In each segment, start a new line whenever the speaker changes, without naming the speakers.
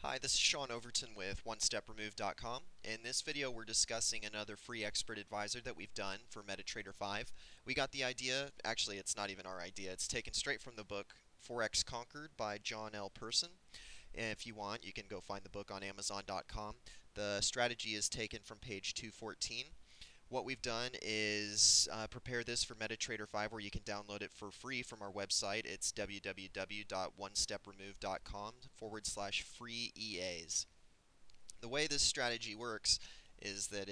Hi, this is Sean Overton with OneStepRemove.com. In this video, we're discussing another free expert advisor that we've done for MetaTrader 5. We got the idea, actually it's not even our idea, it's taken straight from the book Forex Conquered by John L. Person. And if you want, you can go find the book on Amazon.com. The strategy is taken from page 214. What we've done is prepare this for MetaTrader 5 where you can download it for free from our website. It's www.onestepremove.com/free EAs. The way this strategy works is that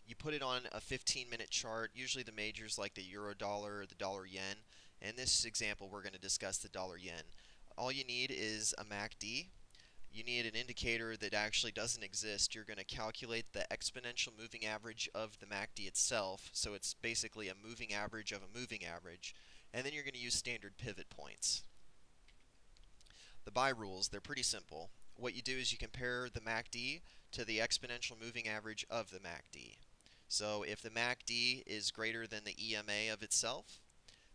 you put it on a 15-minute chart, usually the majors like the euro dollar or the dollar yen. In this example, we're going to discuss the dollar yen. All you need is a MACD. You need an indicator that actually doesn't exist. You're going to calculate the exponential moving average of the MACD itself, so it's basically a moving average of a moving average, and then you're going to use standard pivot points. The buy rules, they're pretty simple. What you do is you compare the MACD to the exponential moving average of the MACD. So if the MACD is greater than the EMA of itself,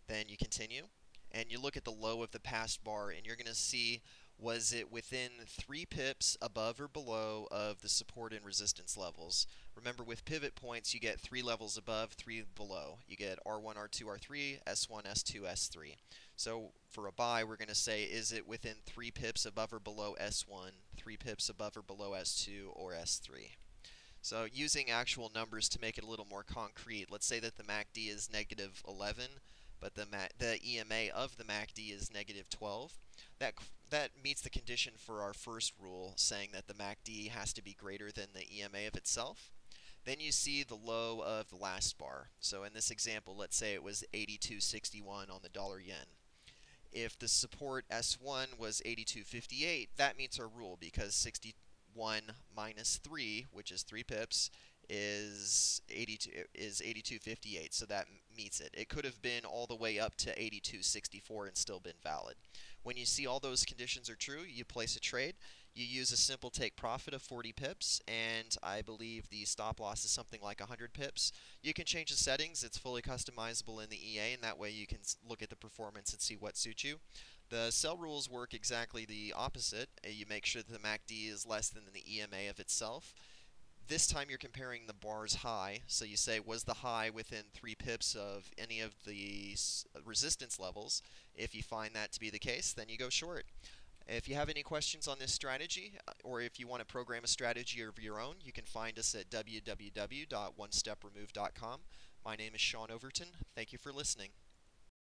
then you continue, and you look at the low of the past bar, and you're going to see, was it within 3 pips above or below of the support and resistance levels. Remember, with pivot points, you get 3 levels above, 3 below. You get R1, R2, R3, S1, S2, S3. So for a buy, we're going to say, is it within 3 pips above or below S1, 3 pips above or below S2, or S3? So using actual numbers to make it a little more concrete, let's say that the MACD is negative 11, but the EMA of the MACD is negative 12. That meets the condition for our first rule, saying that the MACD has to be greater than the EMA of itself. Then you see the low of the last bar. So in this example, let's say it was 82.61 on the dollar yen. If the support S1 was 82.58, that meets our rule because 61 minus 3, which is 3 pips, is 82.58, so that meets it. It could have been all the way up to 82.64 and still been valid. When you see all those conditions are true, you place a trade. You use a simple take profit of 40 pips, and I believe the stop loss is something like 100 pips. You can change the settings. It's fully customizable in the EA, and that way you can look at the performance and see what suits you. The sell rules work exactly the opposite. You make sure that the MACD is less than the EMA of itself. This time you're comparing the bar's high, so you say, was the high within 3 pips of any of the resistance levels? If you find that to be the case, then you go short. If you have any questions on this strategy, or if you want to program a strategy of your own, you can find us at www.onestepremove.com. My name is Sean Overton. Thank you for listening.